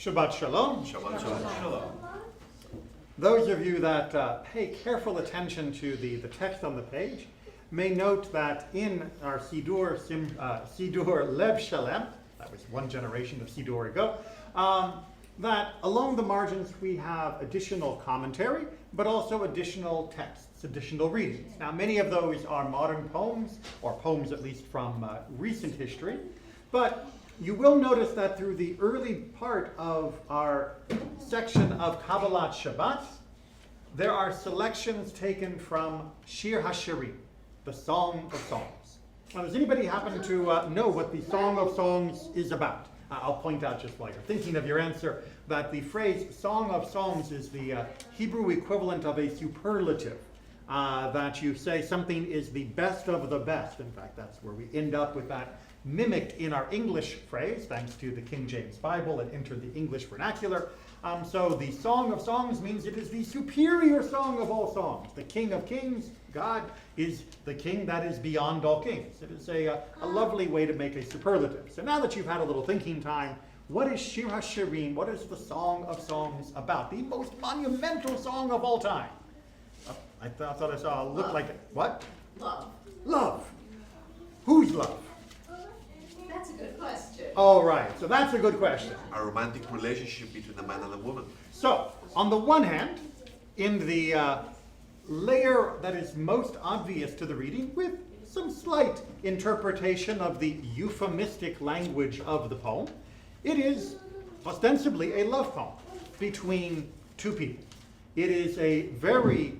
Shabbat Shalom. Shabbat Shalom. Those of you that pay careful attention to the text on the page may note that in our Sidur Lev Shalem, that was one generation of Sidur ago, that along the margins we have additional commentary, but also additional texts, additional readings. Now, many of those are modern poems, or poems at least from recent history, but you will notice that through the early part of our section of Kabbalat Shabbat, there are selections taken from Shir HaShirim, the Song of Songs. Now, does anybody happen to know what the Song of Songs is about? I'll point out just while you're thinking of your answer that the phrase Song of Songs is the Hebrew equivalent of a superlative. That you say something is the best of the best. In fact, that's where we end up with that mimicked in our English phrase, thanks to the King James Bible and entered the English vernacular. So the Song of Songs means it is the superior song of all songs. The King of Kings, God, is the King that is beyond all kings. It is a lovely way to make a superlative. So now that you've had a little thinking time, what is Shir HaShirim? What is the Song of Songs about? The most monumental song of all time. I thought I saw a look like it. What? Love. Love. Whose love? That's a good question. All right, so that's a good question. A romantic relationship between a man and a woman. So, on the one hand, in the layer that is most obvious to the reading, with some slight interpretation of the euphemistic language of the poem, it is ostensibly a love poem between two people. It is a very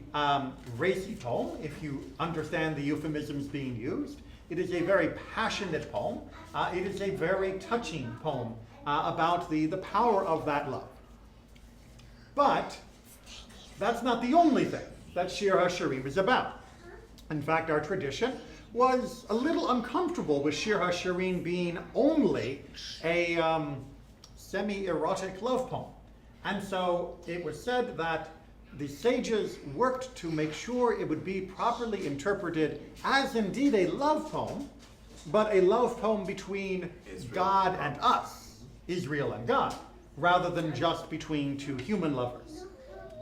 racy poem, if you understand the euphemisms being used. It is a very passionate poem. It is a very touching poem about the power of that love. But that's not the only thing that Shir HaShirim is about. In fact, our tradition was a little uncomfortable with Shir HaShirim being only a semi-erotic love poem. And so it was said that the sages worked to make sure it would be properly interpreted as indeed a love poem, but a love poem between God and us, Israel and God, rather than just between two human lovers.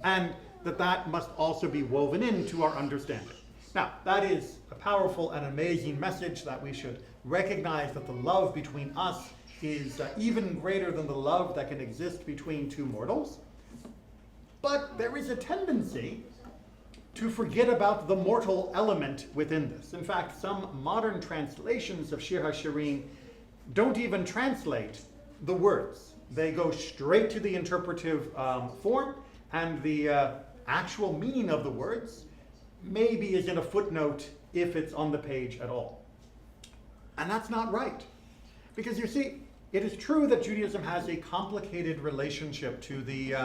And that must also be woven into our understanding. Now, that is a powerful and amazing message that we should recognize that the love between us is even greater than the love that can exist between two mortals. But there is a tendency to forget about the mortal element within this. In fact, some modern translations of Shir HaShirim don't even translate the words. They go straight to the interpretive form, and the actual meaning of the words maybe is in a footnote if it's on the page at all. And that's not right. Because you see, it is true that Judaism has a complicated relationship to the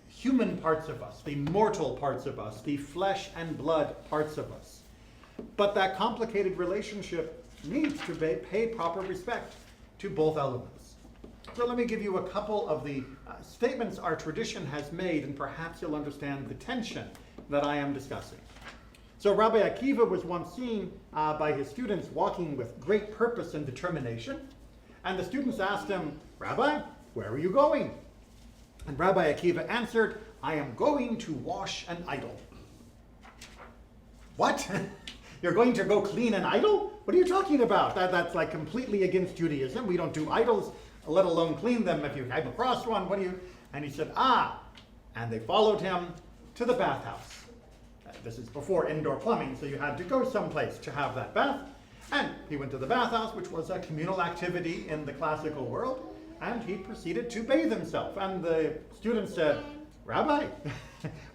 human parts of us, the mortal parts of us, the flesh and blood parts of us. But that complicated relationship needs to pay proper respect to both elements. So let me give you a couple of the statements our tradition has made, and perhaps you'll understand the tension that I am discussing. So Rabbi Akiva was once seen by his students walking with great purpose and determination. And the students asked him, "Rabbi, where are you going?" And Rabbi Akiva answered, "I am going to wash an idol." What? You're going to go clean an idol? What are you talking about? That's like completely against Judaism. We don't do idols, let alone clean them. If you came across one, what do you? And he said, and they followed him to the bathhouse. This is before indoor plumbing, so you had to go someplace to have that bath. And he went to the bathhouse, which was a communal activity in the classical world, and he proceeded to bathe himself. And the student said, "Rabbi,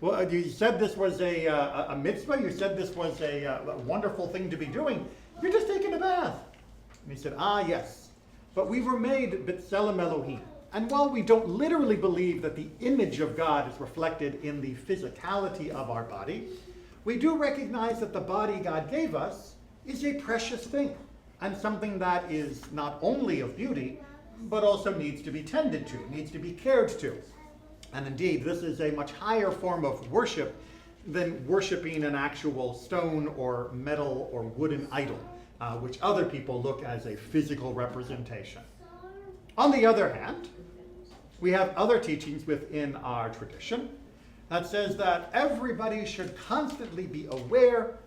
well, you said this was a mitzvah, you said this was a wonderful thing to be doing. You're just taking a bath." And he said, "Yes, but we were made b'tselem Elohim. And while we don't literally believe that the image of God is reflected in the physicality of our body, we do recognize that the body God gave us is a precious thing, and something that is not only of beauty, but also needs to be tended to, needs to be cared to. And indeed, this is a much higher form of worship than worshiping an actual stone or metal or wooden idol, which other people look as a physical representation. On the other hand, We have other teachings within our tradition that says that everybody should constantly be aware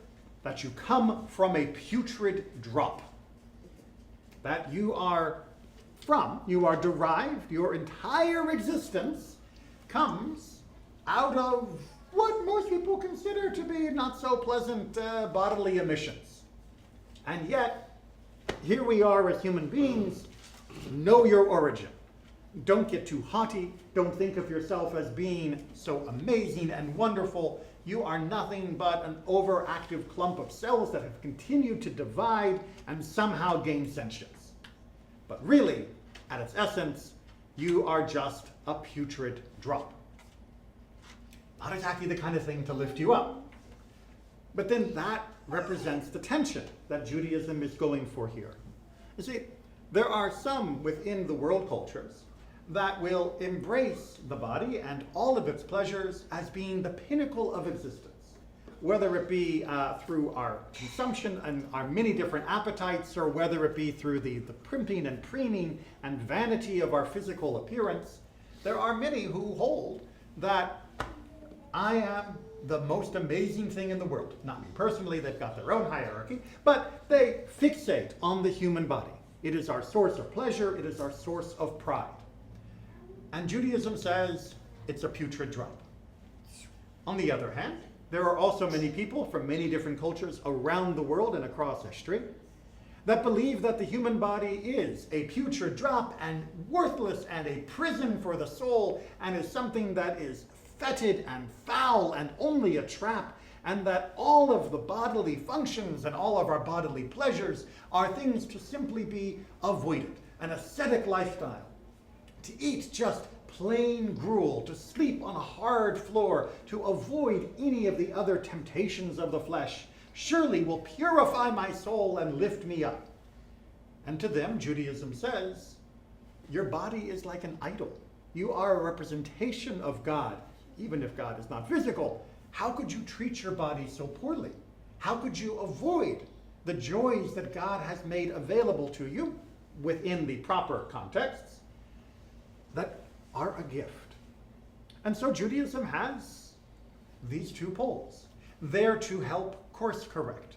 that you come from a putrid drop. That you are derived, your entire existence comes out of what most people consider to be not so pleasant bodily emissions. And yet, here we are as human beings, know your origin. Don't get too haughty. Don't think of yourself as being so amazing and wonderful. You are nothing but an overactive clump of cells that have continued to divide and somehow gain sentience. But really, at its essence, you are just a putrid drop. Not exactly the kind of thing to lift you up. But then that represents the tension that Judaism is going for here. You see, there are some within the world cultures that will embrace the body and all of its pleasures as being the pinnacle of existence, whether it be through our consumption and our many different appetites, or whether it be through the primping and preening and vanity of our physical appearance. There are many who hold that I am the most amazing thing in the world. Not me personally, they've got their own hierarchy, but they fixate on the human body. It is our source of pleasure, it is our source of pride. And Judaism says it's a putrid drop. On the other hand, there are also many people from many different cultures around the world and across history that believe that the human body is a putrid drop and worthless and a prison for the soul, and is something that is fetid and foul and only a trap, and that all of the bodily functions and all of our bodily pleasures are things to simply be avoided. An ascetic lifestyle, to eat just plain gruel, to sleep on a hard floor, to avoid any of the other temptations of the flesh, surely will purify my soul and lift me up. And to them, Judaism says, your body is like an idol. You are a representation of God, even if God is not physical. How could you treat your body so poorly? How could you avoid the joys that God has made available to you within the proper contexts that are a gift? And so Judaism has these two poles there to help course correct.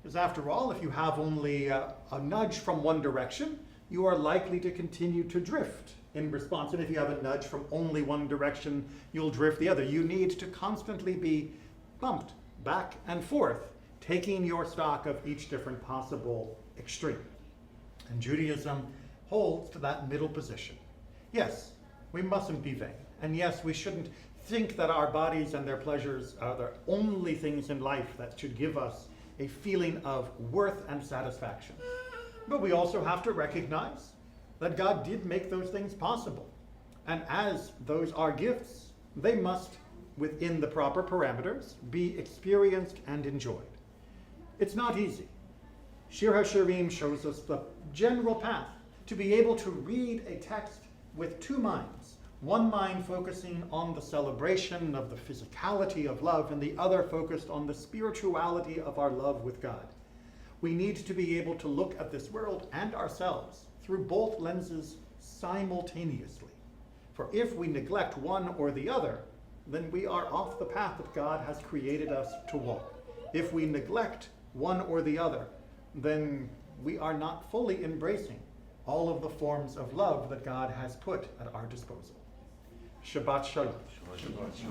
Because after all, if you have only a nudge from one direction, you are likely to continue to drift in response. And if you have a nudge from only one direction, you'll drift the other. You need to constantly be bumped back and forth, taking your stock of each different possible extreme. And Judaism holds to that middle position. Yes, we mustn't be vain. And yes, we shouldn't think that our bodies and their pleasures are the only things in life that should give us a feeling of worth and satisfaction. But we also have to recognize that God did make those things possible. And as those are gifts, they must, within the proper parameters, be experienced and enjoyed. It's not easy. Shir HaShirim shows us the general path to be able to read a text with two minds. One mind focusing on the celebration of the physicality of love, and the other focused on the spirituality of our love with God. We need to be able to look at this world and ourselves through both lenses simultaneously. For if we neglect one or the other, then we are off the path that God has created us to walk. If we neglect one or the other, then we are not fully embracing all of the forms of love that God has put at our disposal. Shabbat Shalom.